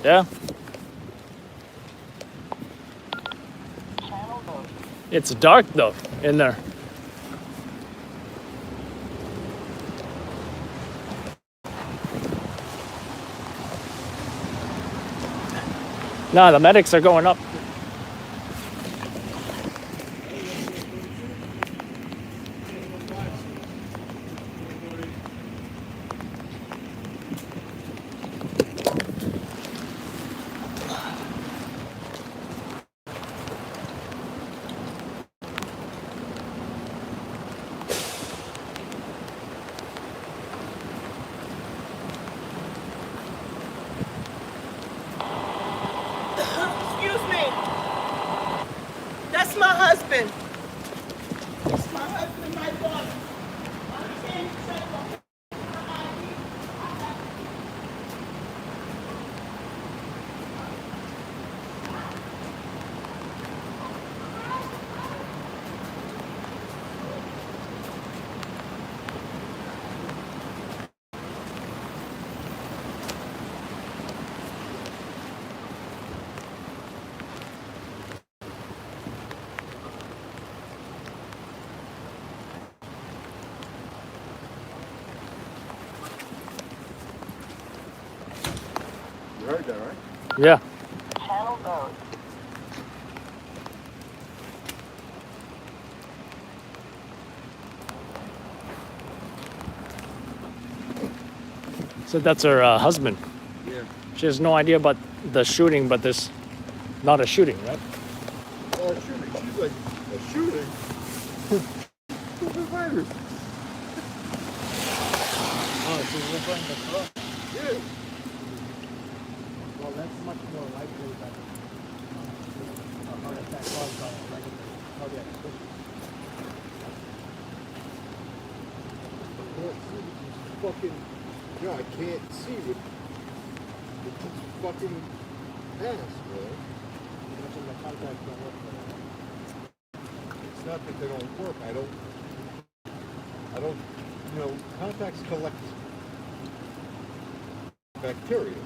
Yeah. It's dark though in there. No, the medics are going up. Excuse me. That's my husband. That's my husband and my daughter. Understand? You heard that, right? Yeah. Channel mode. So that's her husband. Yeah. She has no idea about the shooting, but there's not a shooting, right? Oh, shooting. She's like, a shooting? What's the virus? Oh, she's referring to Corona. Yeah. Well, that's much more likely that a heart attack caused by a regular cardiac arrest. Fucking, I can't see with this fucking ass, bro. The contacts don't work for that. It's not that they don't work. I don't, contacts collect bacteria.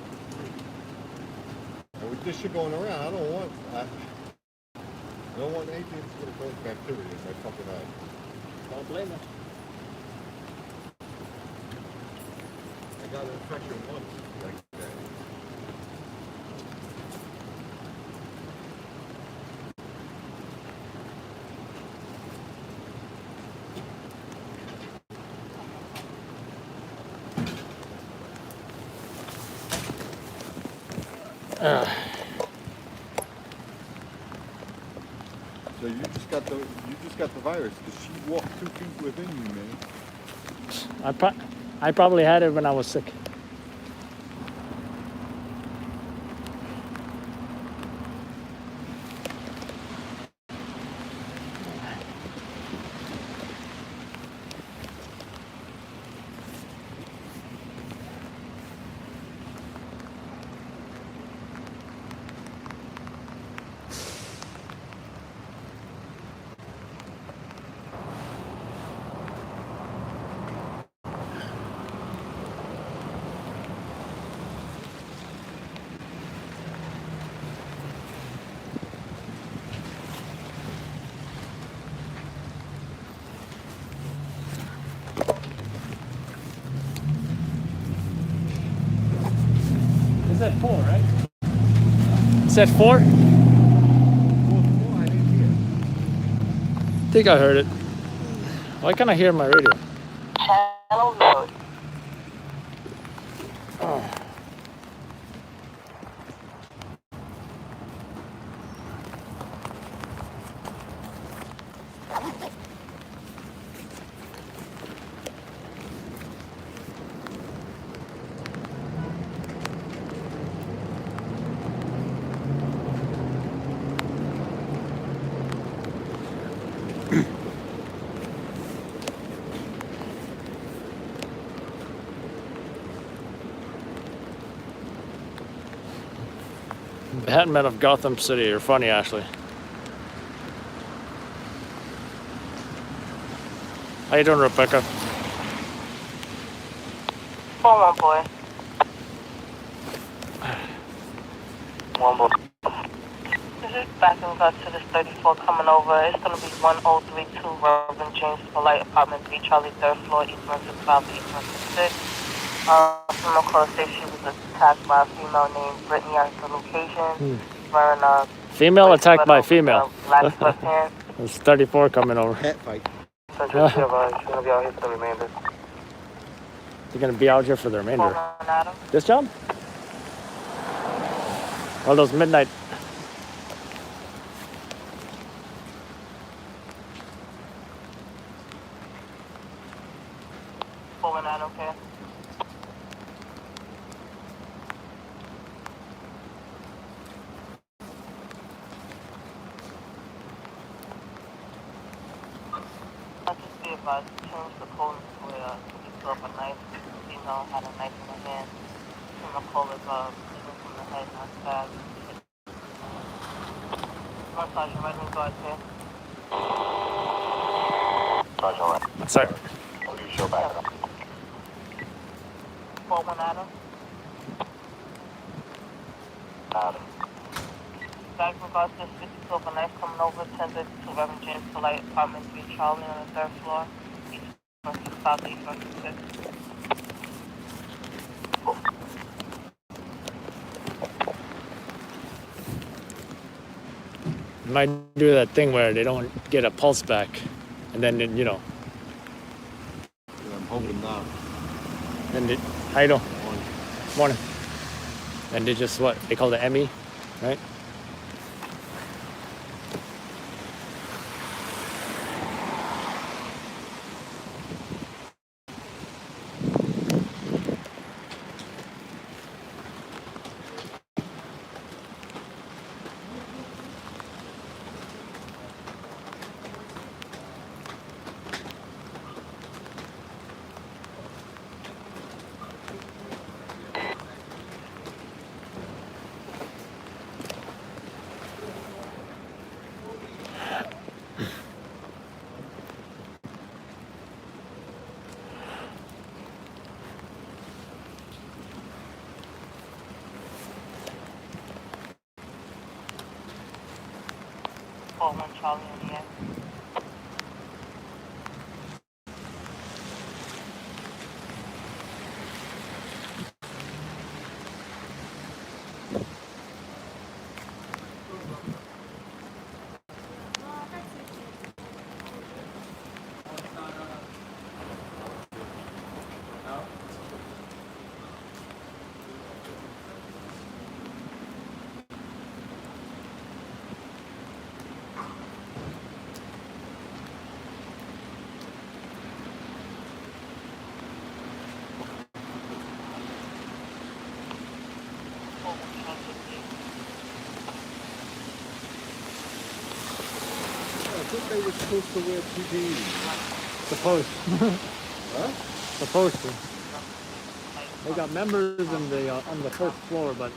And with this shit going around, I don't want anything that's gonna collect bacteria in my fucking eye. Don't blame her. I got an infection once like that. So you just got the virus because she walked 2 feet within you, man. I probably had it when I was sick. Is that 4, right? Is that 4? I didn't hear. I think I heard it. Why can't I hear my radio? Channel mode. Batman of Gotham City. You're funny, Ashley. How you doing, Rebecca? Hold on, boy. One more. This is back in regards to this 34 coming over. It's going to be 1032 Reverend James Polite, Apartment 3, Charlie, 3rd floor, East 165, East 166. Female caller says she was attacked by a female named Brittany at the location. Wearing a female attacked by female. Black sweatpants. It's 34 coming over. Cat fight. Central She's going to be out here for the remainder. You're going to be out here for the remainder. Adam. This job? All those midnight. Pulling out, okay? I'll just be advised to change the code where to pick up a knife. Female had a knife in her hand. From the call is bleeding from the head, not stabbed. One sergeant, right in guard here. Sergeant, right. Sorry. Will you show back up? 4-1 Adam. Adam. Back in regards to 52 of a knife coming over, attended to Reverend James Polite, Apartment 3, Charlie, on the 3rd floor, East 165, East 166. Might do that thing where they don't get a pulse back, and then you know. I'm hoping not. And they, how you doing? Morning. And they just what they call the ME, right? One Charlie in the end. I think they were supposed to wear PPE. Supposed. Huh? Supposed to. They got members in the on the first floor, but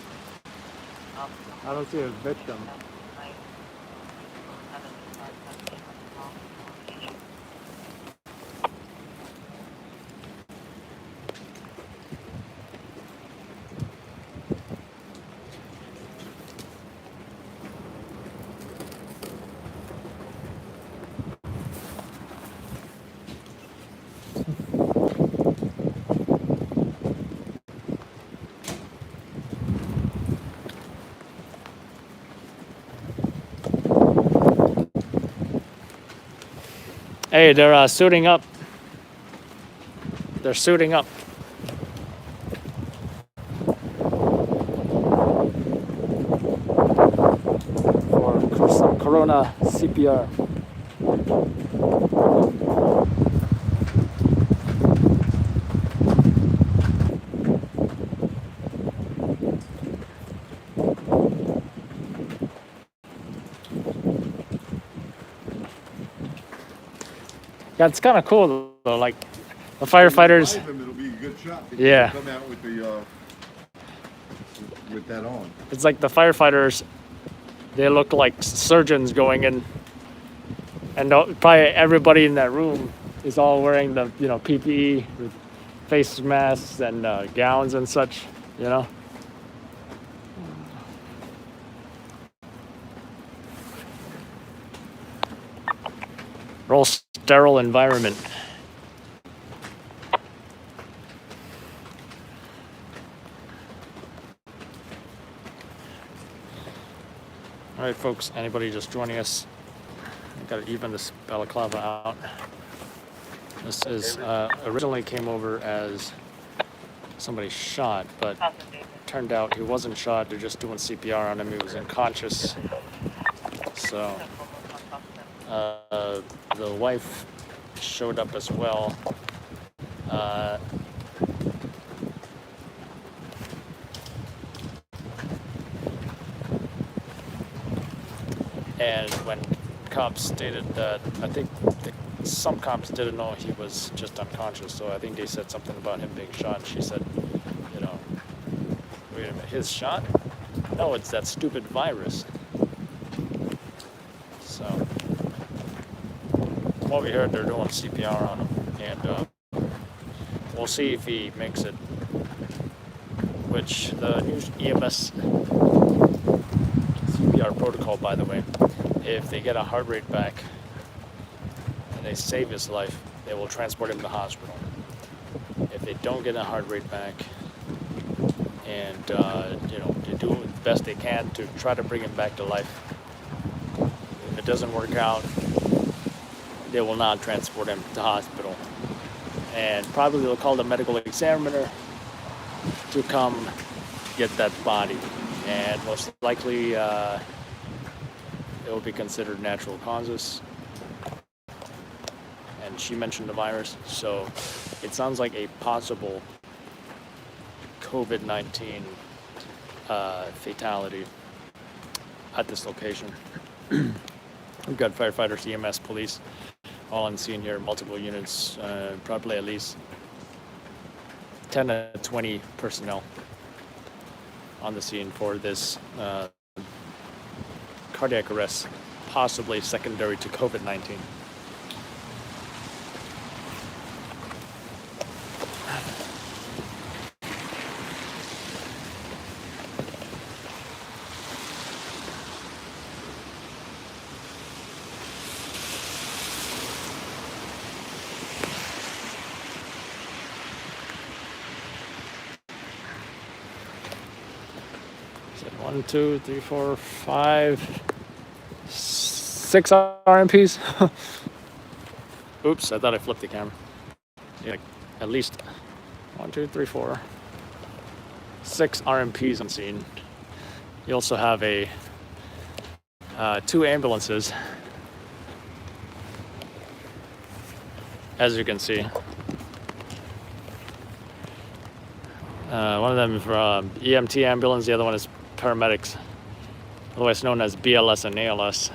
I don't see a victim. Hey, they're suiting up. They're suiting up. For some Corona CPR. Yeah, it's kind of cool though. Like the firefighters. It'll be a good shot. Yeah. Come out with the with that on. It's like the firefighters. They look like surgeons going in, and probably everybody in that room is all wearing the PPE with face masks and gowns and such. Real sterile environment. All right, folks, anybody just joining us, I gotta even this balaclava out. This is, originally came over as somebody shot, but turned out he wasn't shot. They're just doing CPR on him. He was unconscious. So, the wife showed up as well. And when cops stated that, I think some cops didn't know he was just unconscious, so I think they said something about him being shot. She said, you know, wait a minute, his shot? No, it's that stupid virus. So, from what we heard, they're doing CPR on him, and we'll see if he makes it. Which the new EMS CPR protocol, by the way, if they get a heart rate back and they save his life, they will transport him to the hospital. If they don't get a heart rate back and you know, they do the best they can to try to bring him back to life, if it doesn't work out, they will not transport him to hospital. And probably they'll call the medical examiner to come get that body. And most likely it will be considered natural causes. And she mentioned the virus, so it sounds like a possible COVID-19 fatality at this location. We've got firefighters, EMS, police, all on scene here, multiple units, probably at least 10 to 20 personnel on the scene for this cardiac arrest, possibly secondary to COVID-19. One, two, three, four, five, 6 RMPs. Oops, I thought I flipped the camera. Yeah, at least 1, 2, 3, 4, 6 RMPs on scene. You also have a 2 ambulances, as you can see. One of them is EMT ambulance, the other one is paramedics, otherwise known as BLS and ALS.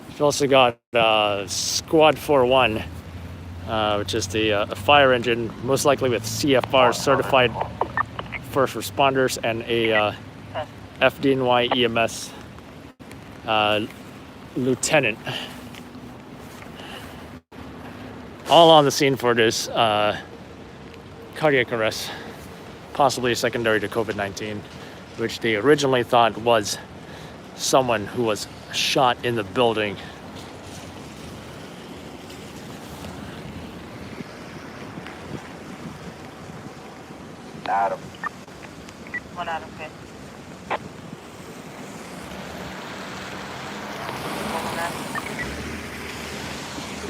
We've also got Squad 41, which is the fire engine, most likely with CFR certified first responders, and a FDNY EMS lieutenant. All on the scene for this cardiac arrest, possibly secondary to COVID-19, which they originally thought was someone who was shot in the building. Adam. 1 out of 10.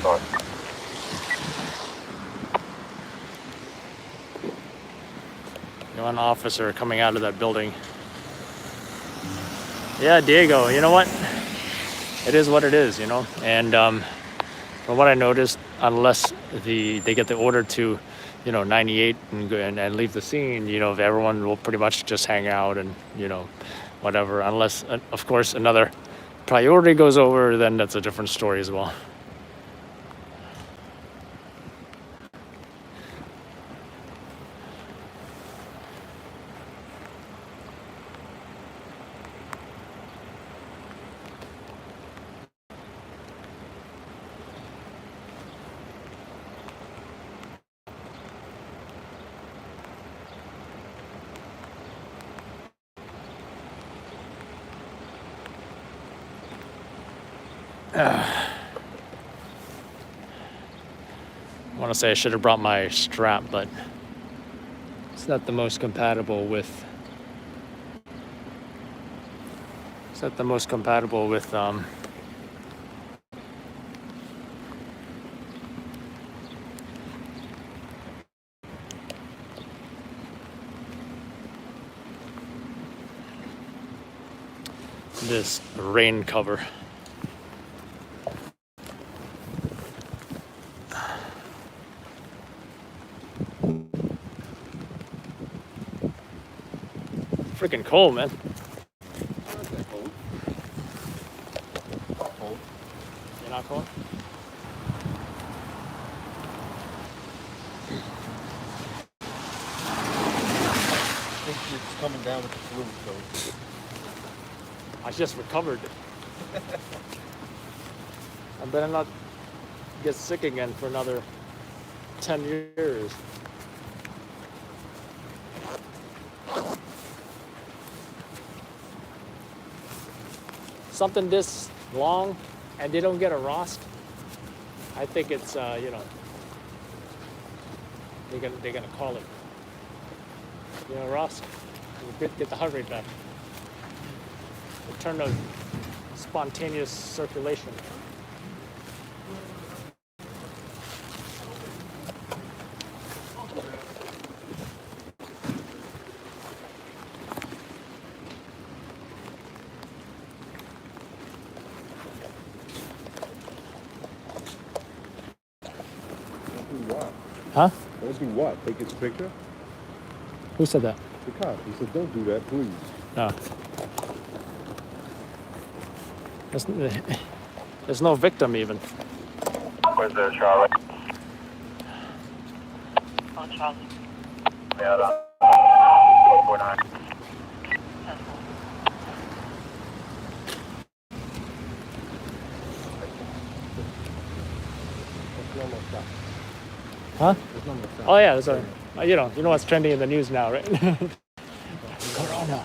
Sorry. One officer coming out of that building. Yeah, Diego, you know what? It is what it is, you know? And from what I noticed, unless they get the order to, you know, 98 and leave the scene, you know, everyone will pretty much just hang out and, you know, whatever. Unless, of course, another priority goes over, then that's a different story as well. I want to say I should have brought my strap, but it's not the most compatible with. It's not the most compatible with this rain cover. Freaking cold, man. Not that cold. Cold. You're not cold? I think it's coming down with the flu, so. I just recovered. I better not get sick again for another 10 years. Something this long and they don't get a rust, I think it's, you know, they're gonna call it, you know, rust. Get the heart rate back. Return to spontaneous circulation. Do what? Huh? Don't do what? Take his picture? Who said that? The cop. He said, don't do that, please. No. There's no victim even. Where's there, Charlie? Oh, Charlie. Yeah, 449. Huh? Oh yeah, that's right. You know what's trending in the news now, right? Corona.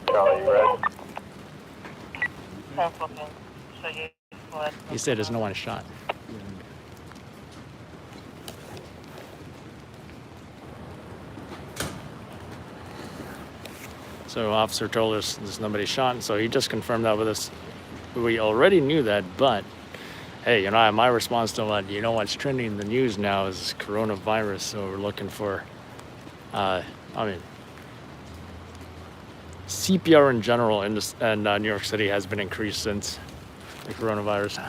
Charlie, you ready? So He said there's no one shot. So officer told us there's nobody shot, so he just confirmed that with us. We already knew that, but hey, you know, my response to what, you know, what's trending in the news now is coronavirus, so we're looking for, I mean, CPR in general in New York City has been increased since the coronavirus.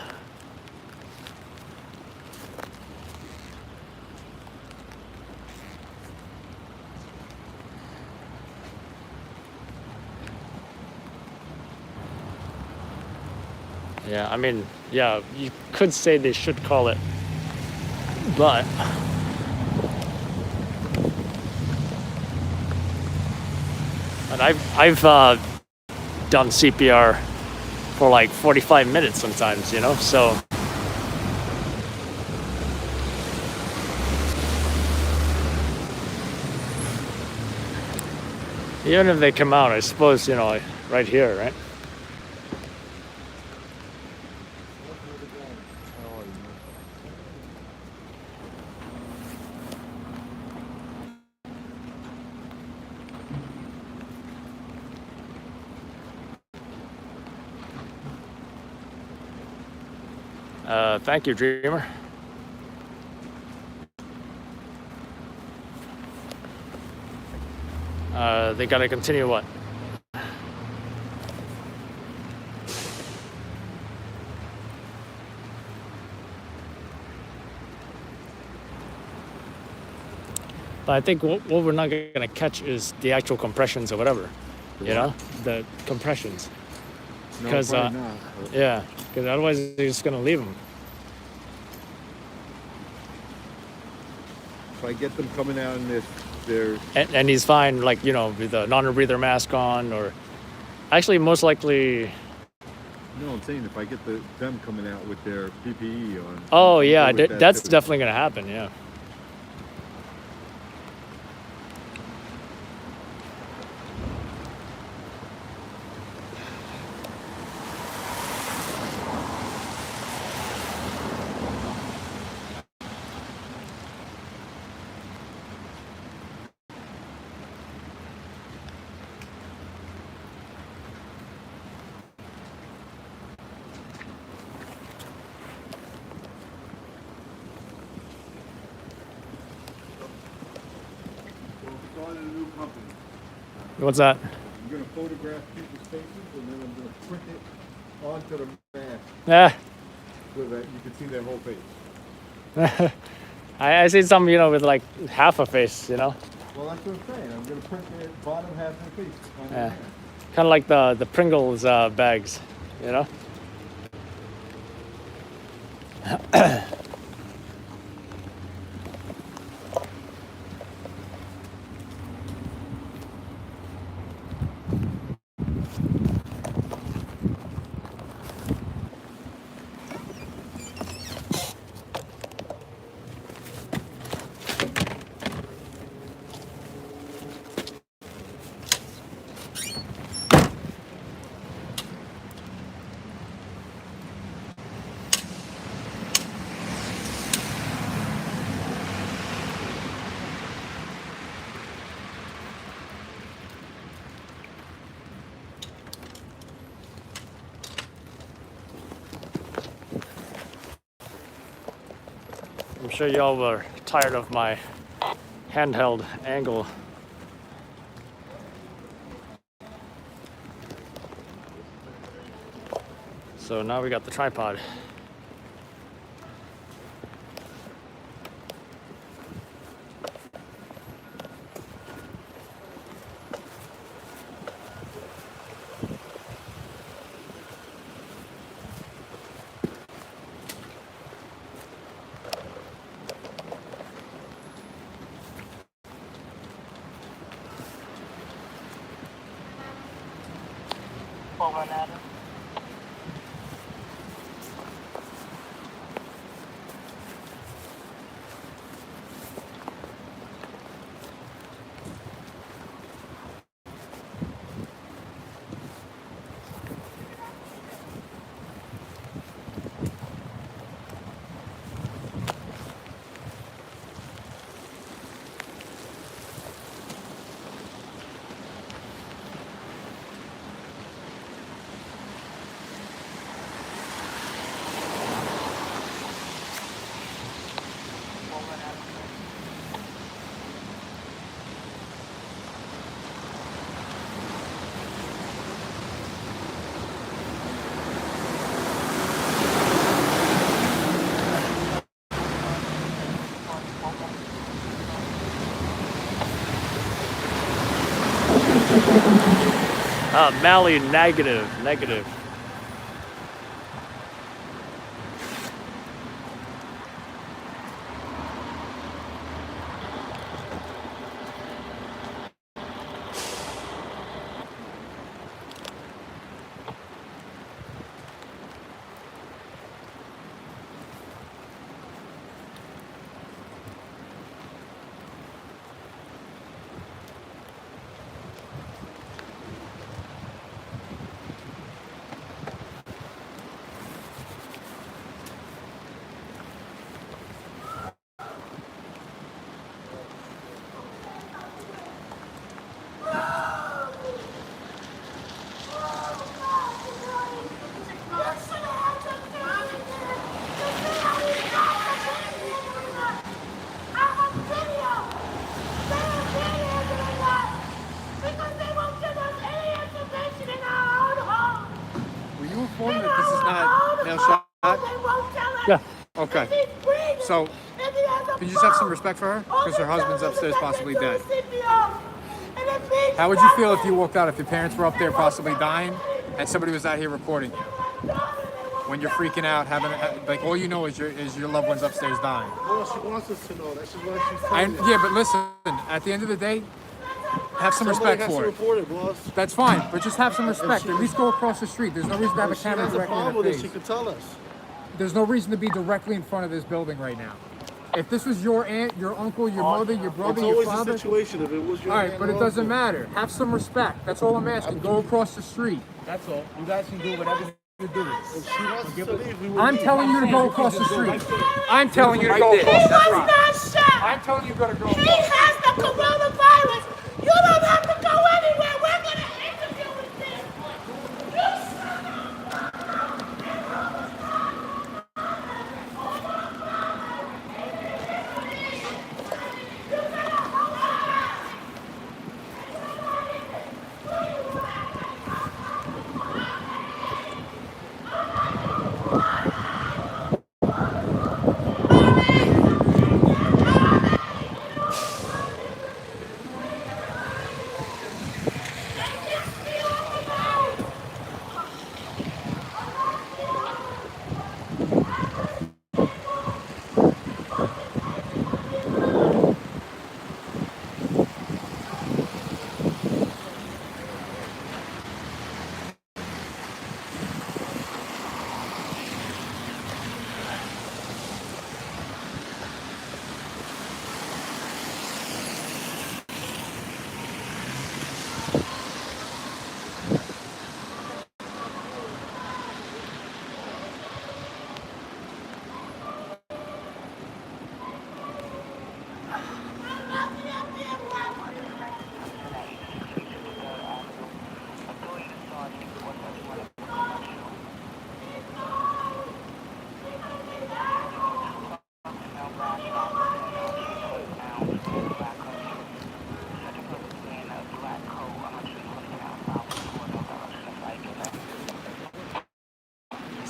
Yeah, I mean, yeah, you could say they should call it, but I've done CPR for like 45 minutes sometimes, you know, so even if they come out, I suppose, you know, right here, right? Thank you, Dreamer. They gotta continue what? But I think what we're not gonna catch is the actual compressions or whatever, you know, the compressions. Because yeah, because otherwise they're just gonna leave them. If I get them coming out in their And he's fine, like, you know, with a non-rebreather mask on, or actually most likely. No, I'm saying if I get them coming out with their PPE on. Oh yeah, that's definitely gonna happen. Yeah. What's that? I'm going to photograph people's faces, and then I'm going to print it onto the mask Yeah. so that you can see their whole face. I see some, with like half a face, Well, that's what I'm saying. I'm going to print the bottom half of the face on the Yeah. mask. Kind of like the Pringles bags, I'm sure y'all were tired of my handheld angle. So now we got the tripod. Forward at him. Mally, negative. Were you informed that this is not mail shot? Yeah. Okay. So, can you just have some respect for her? Because her husband's upstairs possibly dead. How would you feel if you walked out, if your parents were up there possibly dying, and somebody was out here recording? When you're freaking out, like all you know is your loved one's upstairs dying. Well, she wants us to know. That's why she's telling us. Yeah, but listen, at the end of the day, have some respect for it. Report it, boss. That's fine, but just have some respect. At least go across the street. There's no reason to have a camera directly in her face. She could tell us. There's no reason to be directly in front of this building right now. If this was your aunt, your uncle, your mother, your brother, your father... It's always a situation if it was your aunt. All right, but it doesn't matter. Have some respect. That's all I'm asking. Go across the street. That's all. You guys can do whatever you do. If she wants to leave, I'm telling you to go across the street. I'm telling you to go across the street. I'm telling you to go across the street. He has the coronavirus. You don't have to go anywhere. We're going to interview with him. You shut up.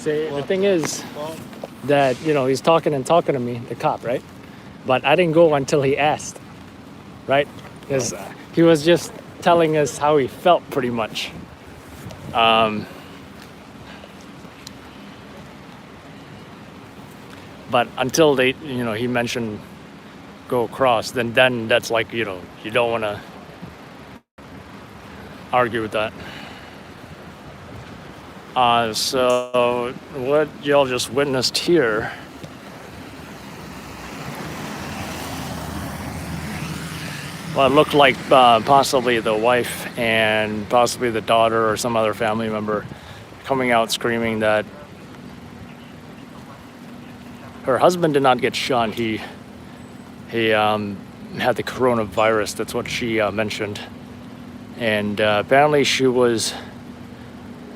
See, the Well, thing is well, that, he's talking and talking to me, the cop, right? But I didn't go until he asked, right? Because he was just telling us how he felt pretty much. But until he mentioned go across, then that's like, you don't want to argue with that. So what y'all just witnessed here, well, it looked like possibly the wife and possibly the daughter or some other family member coming out screaming that her husband did not get shot. He had the coronavirus. That's what she mentioned. And apparently she was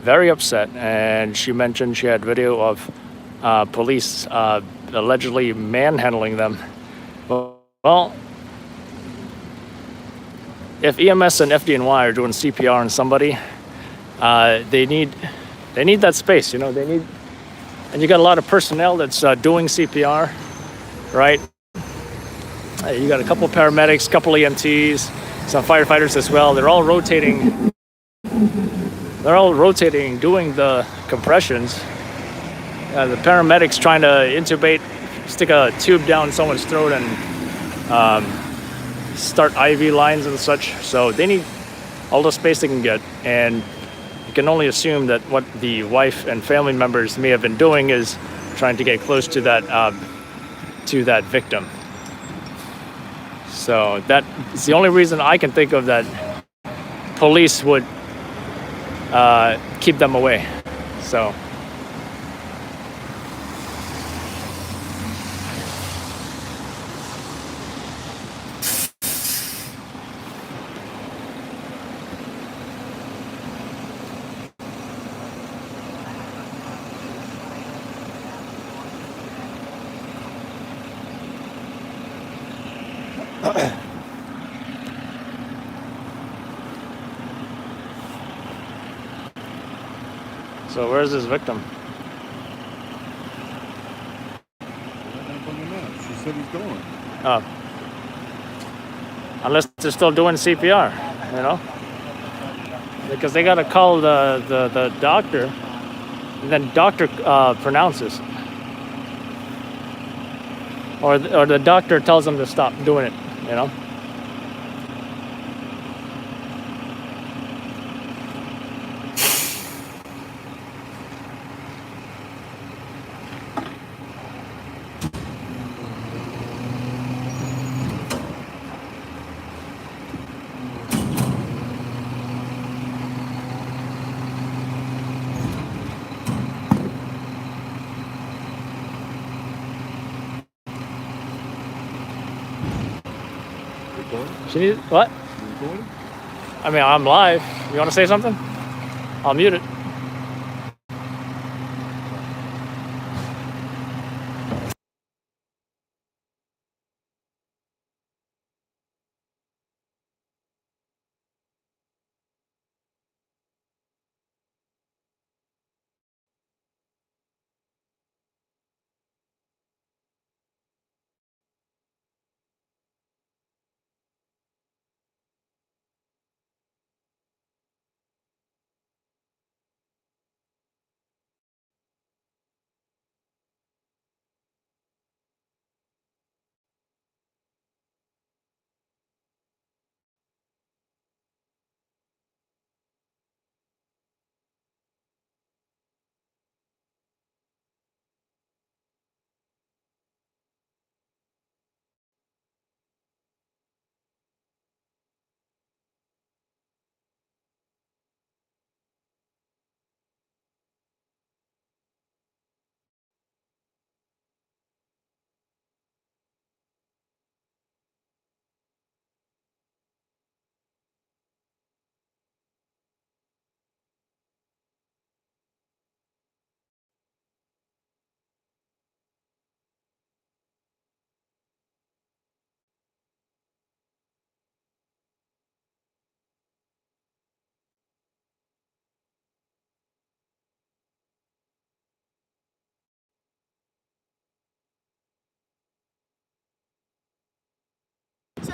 very upset. And she mentioned she had video of police allegedly manhandling them. Well, if EMS and FDNY are doing CPR on somebody, they need that space. They need, and you got a lot of personnel that's doing CPR, right? You got a couple paramedics, couple EMTs, some firefighters as well. They're all rotating. Doing the compressions. The paramedics trying to intubate, stick a tube down someone's throat and start IV lines and such. So they need all the space they can get. And you can only assume that what the wife and family members may have been doing is trying to get close to that victim. So that is the only reason I can think of that police would keep them away. So so where's this victim? she said he's going. Unless they're still doing CPR, because they got to call the doctor, and then doctor pronounces, or the doctor tells them to stop doing it. She needs what? I mean, I'm live. You want to say something? I'll mute it.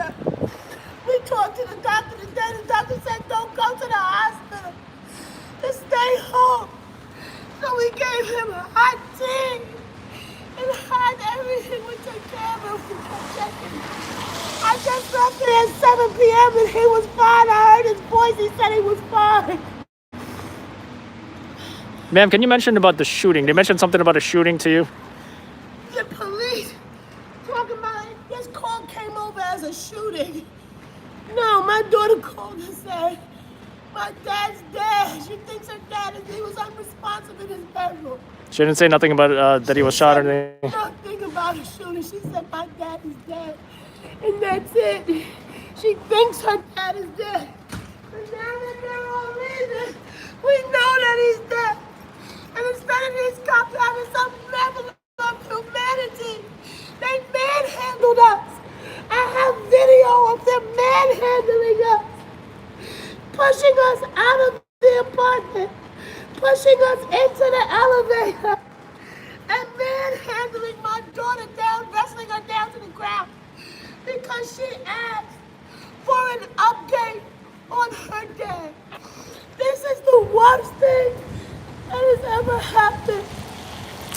temperature. We talked to the doctor today. The doctor said don't go to the hospital. To stay home. So we gave him a hot tea and hot everything. We took care of him. We kept checking. I just left here at 7 p.m. and he was fine. I heard his voice. He said he was fine. Ma'am, can you mention about the shooting? They mentioned something about a shooting to you? The police talking about it. This call came over as a shooting. No, my daughter called and said, my dad's dead. She thinks her dad he was unresponsive in his bedroom. She didn't say nothing about that he was shot or anything? Nothing about a shooting. She said my dad is dead. And that's it. She thinks her dad is dead. But now that they're all leaving, we know that he's dead. And instead of these cops having some level of humanity, they manhandled us. I have video of them manhandling us, pushing us out of the apartment, pushing us into the elevator, and manhandling my daughter down, wrestling her down to the ground because she asked for an update on her dad. This is the worst thing that has ever happened.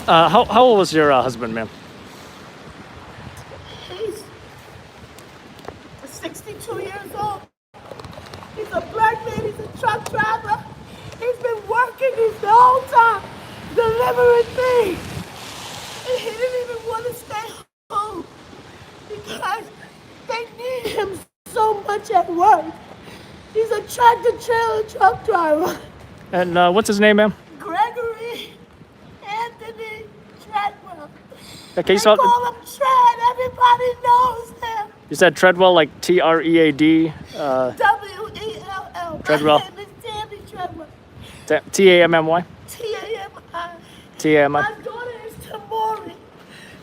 How old was your husband, ma'am? He's 62 years old. He's a black man, he's a truck driver. He's been working the whole time, delivering things. And he didn't even want to stay home because they need him so much at work. He's a tractor-trailer truck driver. And what's his name, ma'am? Gregory Anthony Treadwell. Okay, They call him Tread. Everybody knows him. You said Treadwell, like Tread? W-E-L-L. Treadwell. My name is Tammy Treadwell. Tammy? T-A-M-I. Tammy. My daughter is Tamori.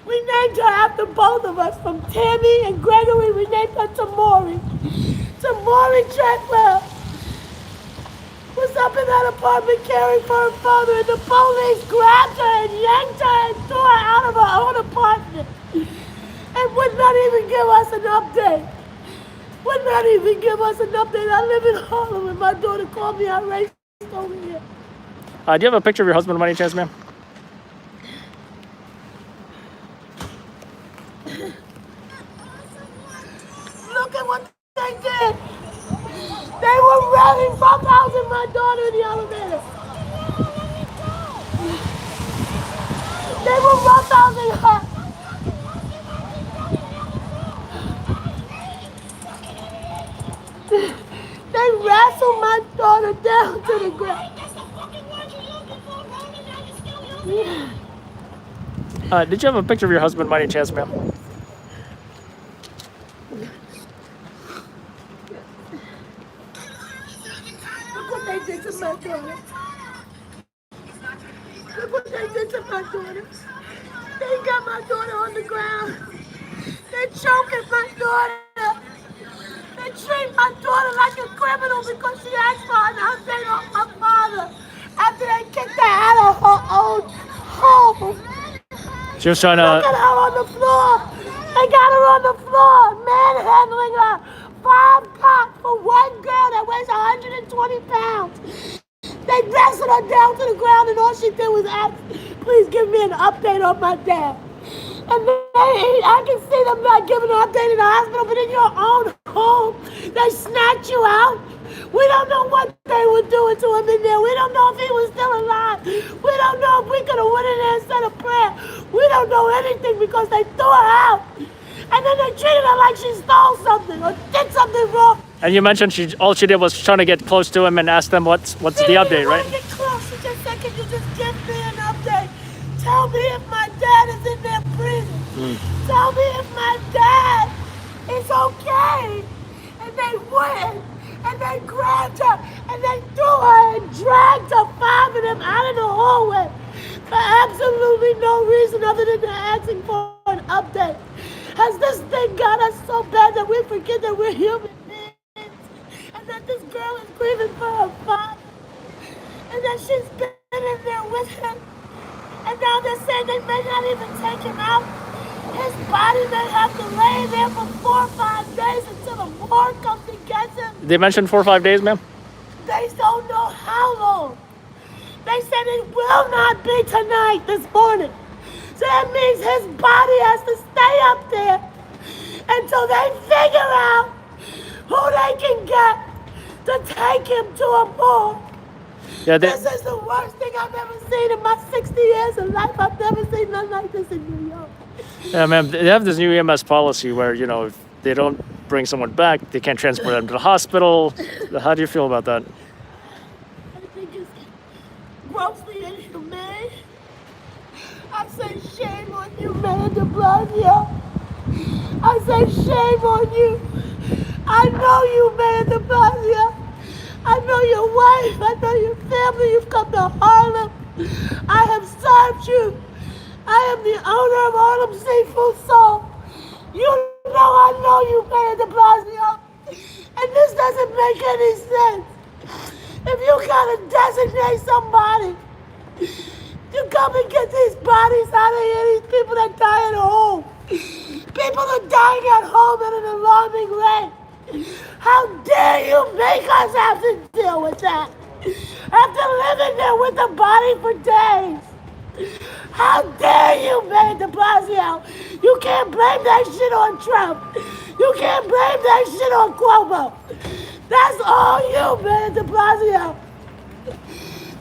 We named her after both of us. From Tammy and Gregory, we named her Tamori. Tamori Treadwell was up in that apartment caring for her father, and the police grabbed her and yanked her and threw her out of her own apartment and would not even give us an update. Would not even give us an update. I live in Harlem and my daughter called me. I raced over here. Do you have a picture of your husband by any chance, ma'am? Look at what they did. They were running, roughhousing my daughter in the elevator. They were roughhousing her. They wrestled my daughter down to the ground. Did you have a picture of your husband by any chance, ma'am? Look what they did to my daughter. Look what they did to my daughter. They got my daughter on the ground. They're choking my daughter. They treat my daughter like a criminal because she asked for an update on my father after they kicked her out of her own home. She was trying Look at her on the floor. They got her on the floor, manhandling her. 5 cops for one girl that weighs 120 pounds. They wrestled her down to the ground and all she did was ask, please give me an update on my dad. And I can see them not giving an update in the hospital, but in your own home, they snatch you out. We don't know what they were doing to him in there. We don't know if he was still alive. We don't know if we could have went in there and said a prayer. We don't know anything because they threw her out. And then they treated her like she stole something or did something wrong. And you mentioned all she did was trying to get close to him and ask them what's the update, right? Get close. She just said, can you just give me an update? Tell me if my dad is in their prison. Tell me if my dad is okay. And they went and they grabbed her and they threw her and dragged her, 5 of them, out of the hallway for absolutely no reason other than asking for an update. Has this thing got us so bad that we forget that we're human beings and that this girl is grieving for her father and that she's been in there with him, and now they're saying they may not even take him out His body may have to lay there for 4 or 5 days until the morgue comes and gets him. They mentioned 4 or 5 days, ma'am? They don't know how long. They said it will not be tonight, this morning. So that means his body has to stay up there until they figure out who they can get to take him to a morgue. Yeah, This is the worst thing I've ever seen in my 60 years of life. I've never seen nothing like this in New York. yeah, ma'am. They have this new EMS policy where, you know, if they don't bring someone back, they can't transport them to the hospital. How do you feel about that? I think it's grossly inhumane. I say shame on you, Mayor de Blasio. I say shame on you. I know you, Mayor de Blasio. I know your wife. I know your family. You've come to Harlem. I have served you. I am the owner of Harlem Seafood Soul. You know I know you, Mayor de Blasio. And this doesn't make any sense. If you gotta designate somebody, you come and get these bodies out of here, these people that die at home. People are dying at home at an alarming rate. How dare you make us have to deal with that? After living there with the body for days. How dare you, Mayor de Blasio? You can't blame that shit on Trump. You can't blame that shit on Cuomo. That's all you, Mayor de Blasio.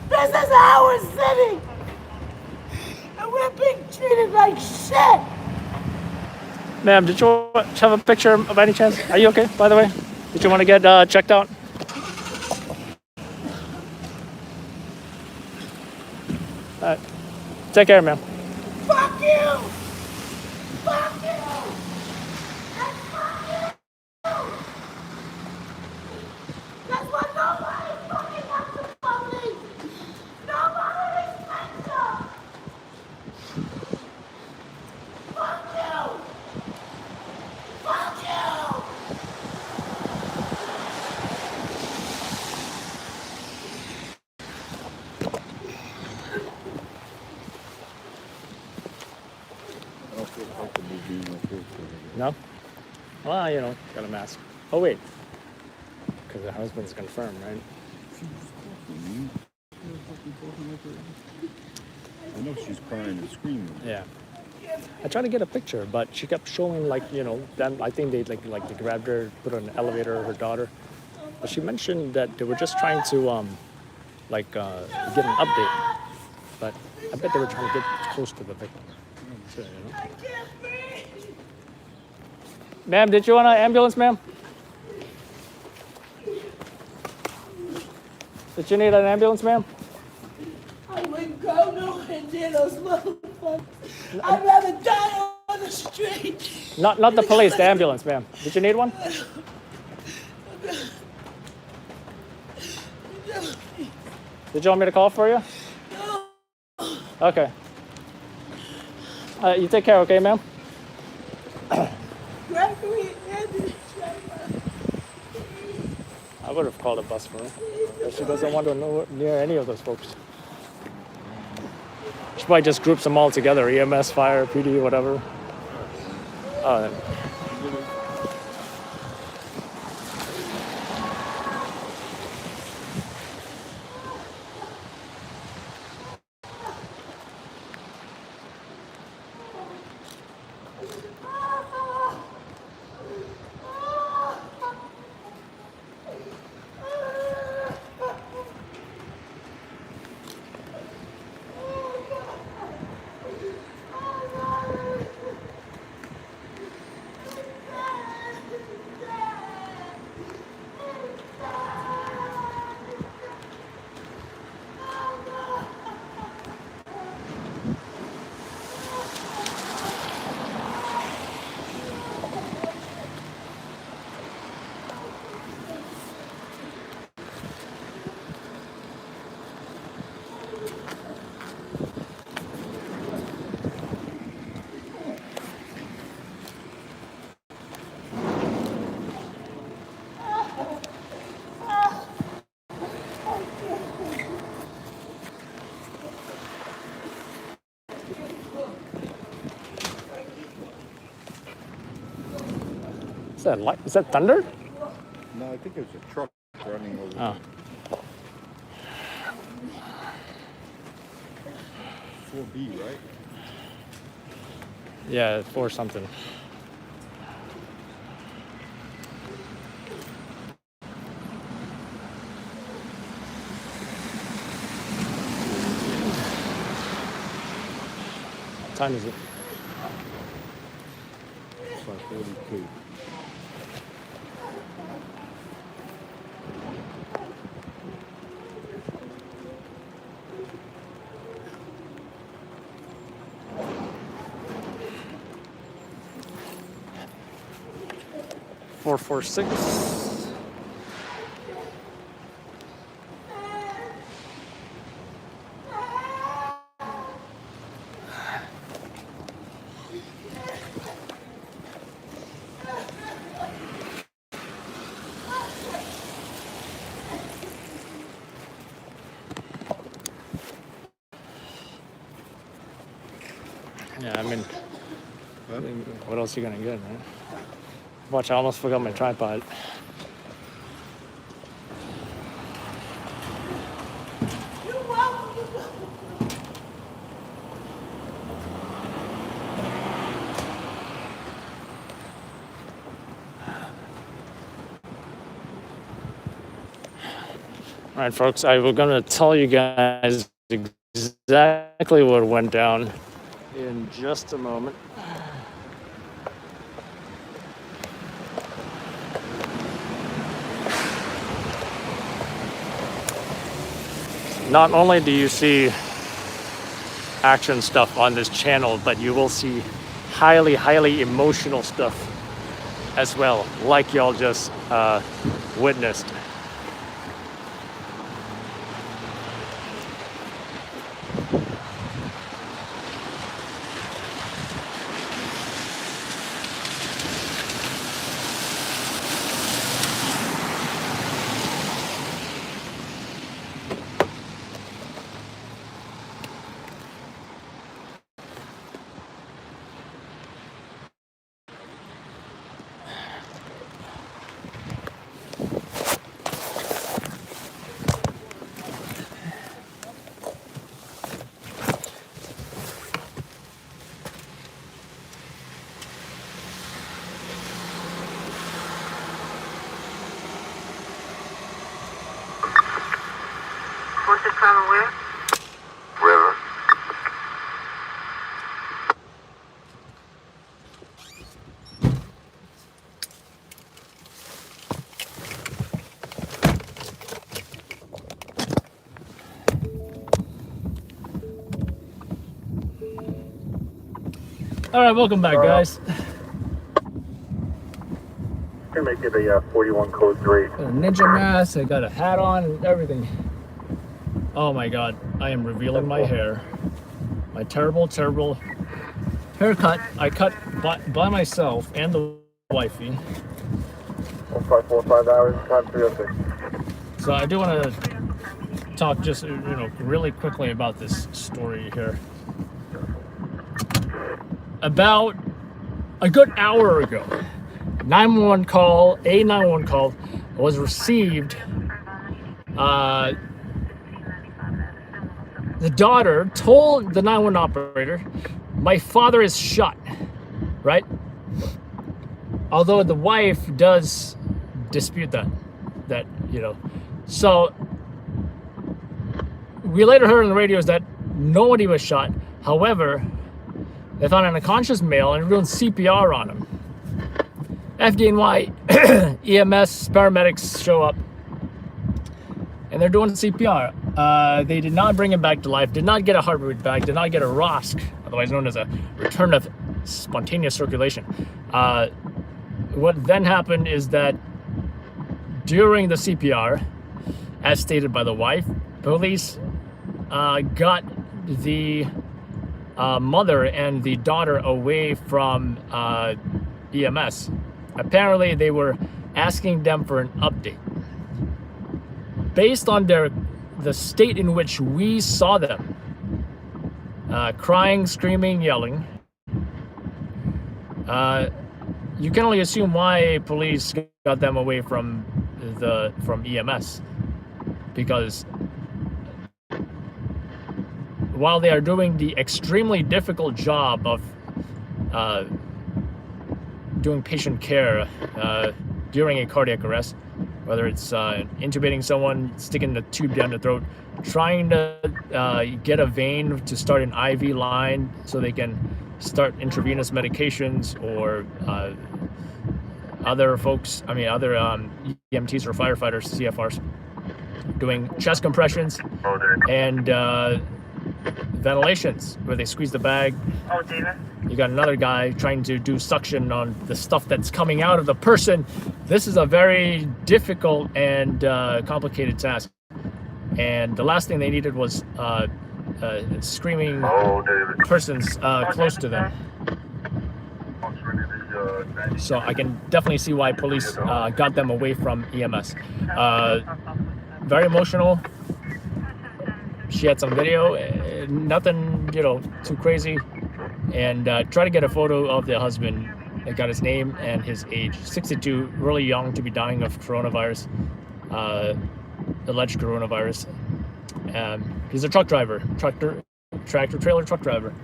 This is our city. And we're being treated like shit. Ma'am, did you have a picture by any chance? Are you okay, by the way? Did you want to get checked out? All right. Take care, ma'am. Fuck you! Fuck you! And fuck you! That's why nobody fucking wants to police! Nobody respects them! Fuck you! Fuck you! I don't feel comfortable being up here. No? Well, you know, got a mask. Oh, wait. Because the husband's confirmed, right? I know she's crying and screaming. Yeah. I tried to get a picture, but she kept showing, like, you know, them. I think they they grabbed her, put her in an elevator, her daughter. But she mentioned that they were just trying to get an update. But I bet they were trying to get close to the victim. So, you know. I can't breathe! Ma'am, did you want an ambulance, ma'am? Did you need an ambulance, ma'am? I wouldn't go nowhere near those motherfuckers. I'd rather die on the street. Not the police, the ambulance, ma'am. Did you need one? Did you want me to call for you? No. Okay. You take care, okay, ma'am? Gregory Anthony Trevor. I would have called a bus for her. But she doesn't want to know near any of those folks. She probably just groups them all together, EMS, fire, PD, whatever. Oh, Is that light? Is that thunder? No, I think it's a truck running over. Oh. 4B, right? Yeah, 4 something. What time is it? It's like 42. Four, 6. Yeah, I mean, what else are you gonna get, man? Watch, I almost forgot my tripod. All right, folks, I was gonna tell you guys exactly what went down in just a moment. Not only do you see action stuff on this channel, but you will see highly, highly emotional stuff as well, like y'all just witnessed. What's the time and where? River. All right, welcome back, guys. Gonna make it a 41 code 3. Got a ninja mask, I got a hat on and everything. Oh my god, I am revealing my hair. My terrible, terrible haircut. I cut by myself and the wifey. 1545 hours, time 306. So I do want to talk just, really quickly about this story here. About a good hour ago, a 911 call was received. The daughter told the 911 operator, "My father is shot," right? Although the wife does dispute that. So we later heard on the radios that nobody was shot. However, they found an unconscious male and doing CPR on him. FDNY, EMS, paramedics show up, and they're doing CPR. They did not bring him back to life, did not get a heart rate back, did not get a ROSC, otherwise known as a return of spontaneous circulation. What then happened is that during the CPR, as stated by the wife, police got the mother and the daughter away from EMS. Apparently, they were asking them for an update. Based on the state in which we saw them, crying, screaming, yelling, you can only assume why police got them away from EMS, because while they are doing the extremely difficult job of doing patient care during a cardiac arrest, whether it's intubating someone, sticking the tube down the throat, trying to get a vein to start an IV line so they can start intravenous medications, or other folks, other EMTs or firefighters, CFRs, doing chest compressions and ventilations where they squeeze the bag. Oh, David. You got another guy trying to do suction on the stuff that's coming out of the person. This is a very difficult and complicated task. And the last thing they needed was screaming persons close to them. So I can definitely see why police got them away from EMS. Very emotional. She had some video, nothing, too crazy. And try to get a photo of the husband. They got his name and his age. 62, really young to be dying of coronavirus, alleged coronavirus. He's a truck driver, tractor trailer truck driver.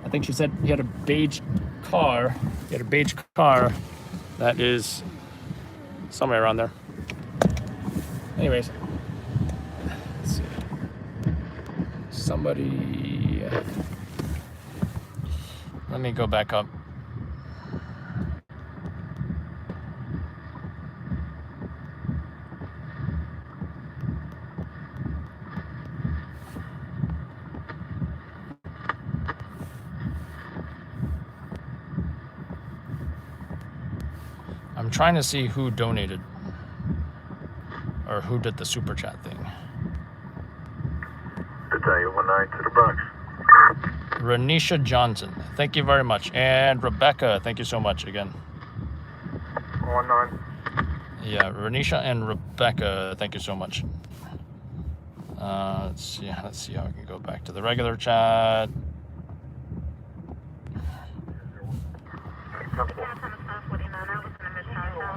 I think she said he had a beige car. He had a beige car that is somewhere around there. Anyways, let's see. Somebody, let me go back up. I'm trying to see who donated or who did the super chat thing. Battalion 19 to the Bronx. Renisha Johnson, thank you very much. And Rebecca, thank you so much again. 19. Yeah, Renisha and Rebecca, thank you so much. Let's see how I can go back to the regular chat.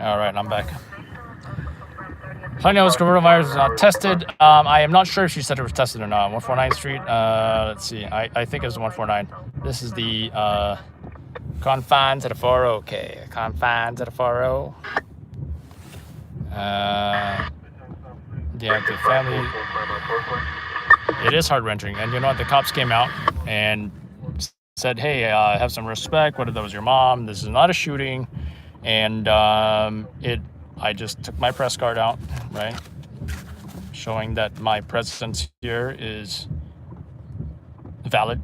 All right, I'm back. I know it's coronavirus tested. I am not sure if she said it was tested or not. 149 Street. Let's see. I think it was 149. This is the confines at a 40. Okay, confines at a 40. Yeah, the family. It is heart-wrenching, and you know what? The cops came out and said, "Hey, have some respect. Whether that was your mom, this is not a shooting." And I just took my press card out, right, showing that my presence here is valid,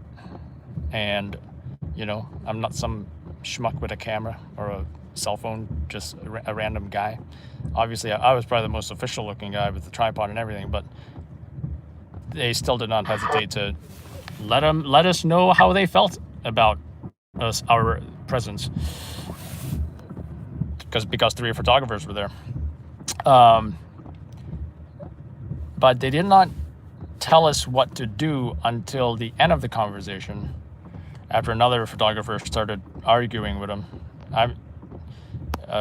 and I'm not some schmuck with a camera or a cell phone, just a random guy. Obviously, I was probably the most official-looking guy with the tripod and everything, but they still did not hesitate to let us know how they felt about us, our presence. Because 3 photographers were there. But they did not tell us what to do until the end of the conversation, after another photographer started arguing with them.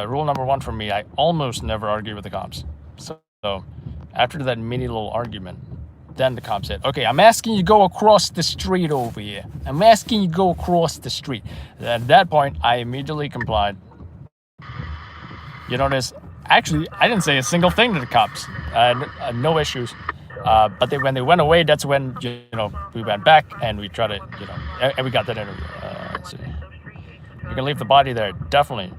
Rule number 1 for me, I almost never argue with the cops. So after that mini little argument, then the cop said, "Okay, I'm asking you to go across the street over here. I'm asking you to go across the street." At that point, I immediately complied. You notice, actually, I didn't say a single thing to the cops. No issues. But when they went away, that's when, we went back and we tried to, and we got that interview. Let's see. You can leave the body there. Definitely.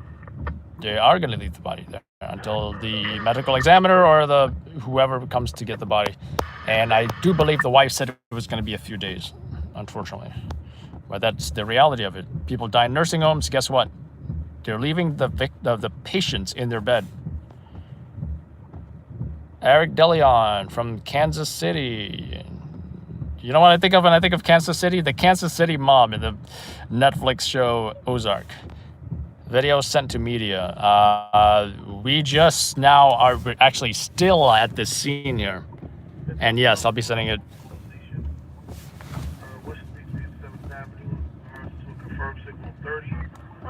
They are going to leave the body there until the medical examiner or whoever comes to get the body. And I do believe the wife said it was going to be a few days, unfortunately. But that's the reality of it. People die in nursing homes. Guess what? They're leaving the patients in their bed. Eric DeLeon from Kansas City. You know what I think of when I think of Kansas City? The Kansas City mob in the Netflix show Ozark. Video sent to media. We just now are actually still at this scene here. And yes, I'll be sending it.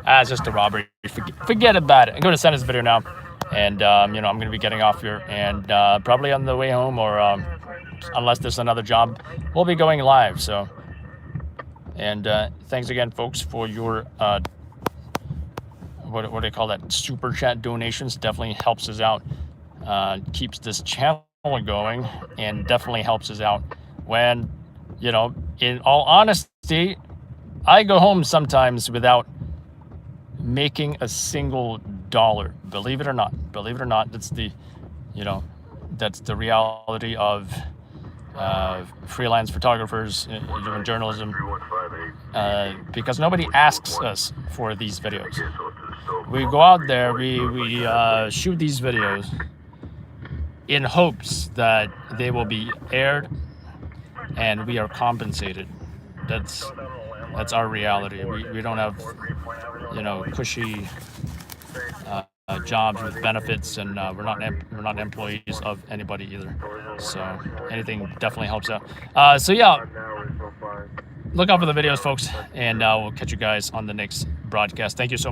It's just a robbery. Forget about it. I'm going to send this video now. And, you know, I'm going to be getting off here. And probably on the way home, or unless there's another job, we'll be going live. So, and thanks again, folks, for your, what do they call that? Super chat donations. Definitely helps us out. Keeps this channel going, and definitely helps us out when, you know, in all honesty, I go home sometimes without making a single dollar. Believe it or not, that's the, you know, that's the reality of freelance photographers doing journalism, because nobody asks us for these videos. We go out there, we shoot these videos in hopes that they will be aired and we are compensated. That's our reality. We don't have, you know, cushy jobs with benefits, and we're not employees of anybody either. So anything definitely helps out. So yeah, look out for the videos, folks, and we'll catch you guys on the next broadcast. Thank you so much.